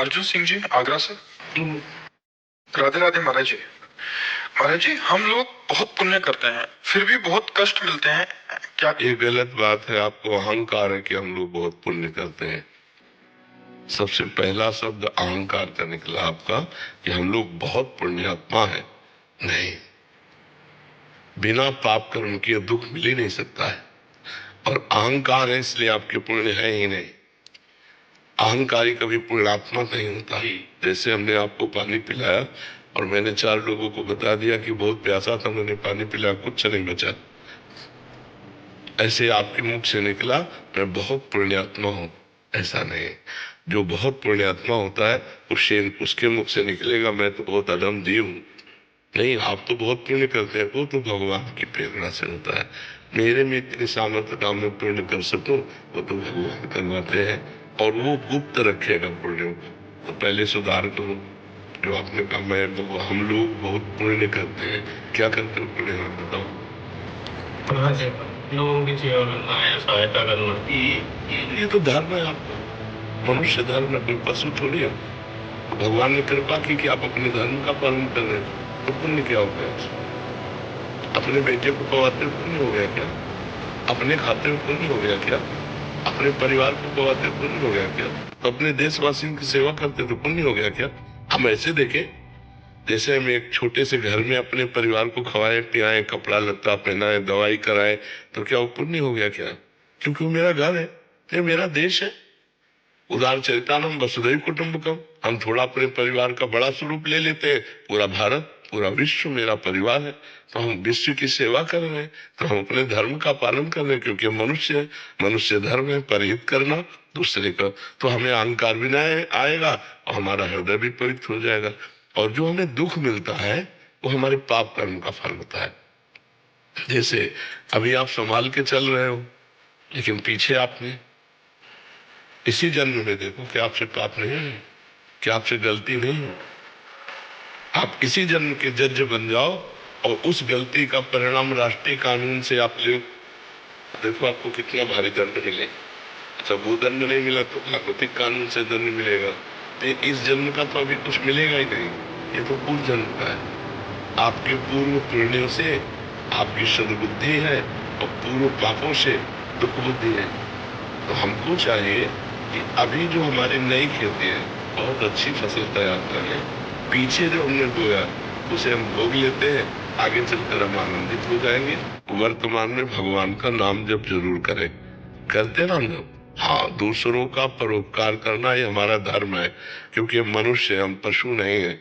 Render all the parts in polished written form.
अर्जुन सिंह जी, आगरा से। राधे राधे महाराज जी। महाराज जी, हम लोग बहुत पुण्य करते हैं फिर भी बहुत कष्ट मिलते हैं, क्या? ये गलत बात है। आपको अहंकार है कि हम लोग बहुत पुण्य करते हैं। सबसे पहला शब्द अहंकार का निकला आपका कि हम लोग बहुत पुण्यात्मा है। नहीं, बिना पाप कर्म किए दुख मिल ही नहीं सकता है। और अहंकार है इसलिए आपके पुण्य है ही नहीं। अहंकारी कभी पुण्यात्मा नहीं होता। जैसे हमने आपको पानी पिलाया और मैंने 4 लोगों को बता दिया कि बहुत प्यासा था, मैंने पानी पिलाया, कुछ नहीं बचा, ऐसे आपके मुख से निकला मैं बहुत पुण्यात्मा हूं, ऐसा नहीं। जो बहुत पुण्यात्मा होता है उसके मुख से निकलेगा मैं तो बहुत अधम जीव हूं। नहीं, आप तो बहुत पुण्य करते हैं, वो तो भगवान की प्रेरणा से होता है। मेरे में इतनी सामर्थ्य का मैं पुण्य कर सकूं, वो तो भगवान करवाते हैं। और वो गुप्त रखेगा पुण्य को। तो पहले सुधार करो। जो आपने कहा मैं तो हम लोग बहुत पुण्य करते हैं, क्या करते हो पुण्य में बताओ? लोगों की सेवा करना है, सहायता करना। ये तो धर्म है आपका, मनुष्य धर्म है, कोई पशु थोड़ी है। भगवान ने कृपा की कि आप अपने धर्म का पालन कर रहे हैं, तो पुण्य क्या हो गया? अपने बेटे को पवाते हुए पुण्य हो गया क्या? अपने खाते में पुण्य हो गया क्या? अपने परिवार को पवाते हुए पुण्य हो गया क्या? अपने देशवासियों की सेवा करते तो पुण्य हो गया क्या? हम ऐसे देखें, जैसे हम एक छोटे से घर में अपने परिवार को खवाए पियाए, कपड़ा लत्ता पहनाए, दवाई कराए, तो क्या वो पुण्य हो गया क्या? क्योंकि वो मेरा घर है, ये मेरा देश है। उदार चरितानम वसुधैव कुटुंबकम। हम थोड़ा अपने परिवार का बड़ा स्वरूप ले लेते हैं, पूरा भारत पूरा विश्व मेरा परिवार है। तो हम विश्व की सेवा कर रहे हैं, तो हम अपने धर्म का पालन कर रहे हैं, क्योंकि मनुष्य है, मनुष्य धर्म है परहित करना दूसरे का। तो हमें अहंकार भी नहीं आएगा और हमारा हृदय भी पवित्र हो जाएगा। और जो हमें दुख मिलता है वो हमारे पाप कर्म का फल होता है। जैसे अभी आप संभाल के चल रहे हो, लेकिन पीछे आपने इसी जन्म में देखो कि आपसे पाप नहीं है, कि आपसे गलती नहीं है। आप इसी जन्म के जज बन जाओ और उस गलती का परिणाम राष्ट्रीय कानून से आप ले, देखो आपको कितना भारी दंड मिले। अच्छा, वो दंड नहीं मिला तो प्राकृतिक कानून से दंड मिलेगा। तो इस जन्म का तो अभी कुछ मिलेगा ही नहीं, ये तो पूर्व जन्म का है। आपके पूर्व पुण्यों से आपकी सद्बुद्धि है और पूर्व पापों से दुख बुद्धि है। तो हमको चाहिए कि अभी जो हमारी नई खेती है बहुत अच्छी फसल तैयार करें, पीछे जो हमने बोया उसे हम भोग लेते हैं, आगे चलकर हम आनंदित हो जाएंगे। वर्तमान में भगवान का नाम जब जरूर करें, करते ना हम लोग? हाँ, दूसरों का परोपकार करना ये हमारा धर्म है, क्योंकि हम मनुष्य हैं, हम पशु नहीं है।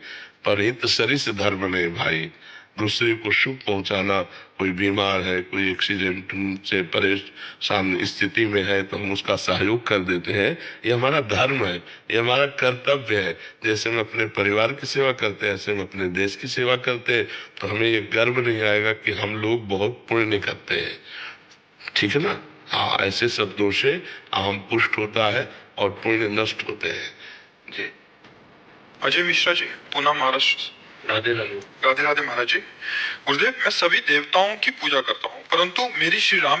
परहित सरिस धर्म नहीं भाई। दूसरे को सुख पहुंचाना, कोई बीमार है, कोई एक्सीडेंट से परेशान स्थिति में है तो हम उसका सहयोग कर देते हैं, ये हमारा धर्म है, ये हमारा कर्तव्य है। जैसे हम अपने परिवार की सेवा करते हैं ऐसे हम अपने देश की सेवा करते हैं। तो हमें ये गर्व नहीं आएगा कि हम लोग बहुत पुण्य करते हैं, ठीक है ना? हाँ, ऐसे शब्दों से अहम पुष्ट होता है और पुण्य नष्ट होते हैं जी। अजय मिश्रा जी, पूना महाराष्ट्र से। राधे राधे। राधे राधे महाराज जी। गुरुदेव, मैं सभी देवताओं की पूजा करता हूँ, परंतु मेरी श्री राम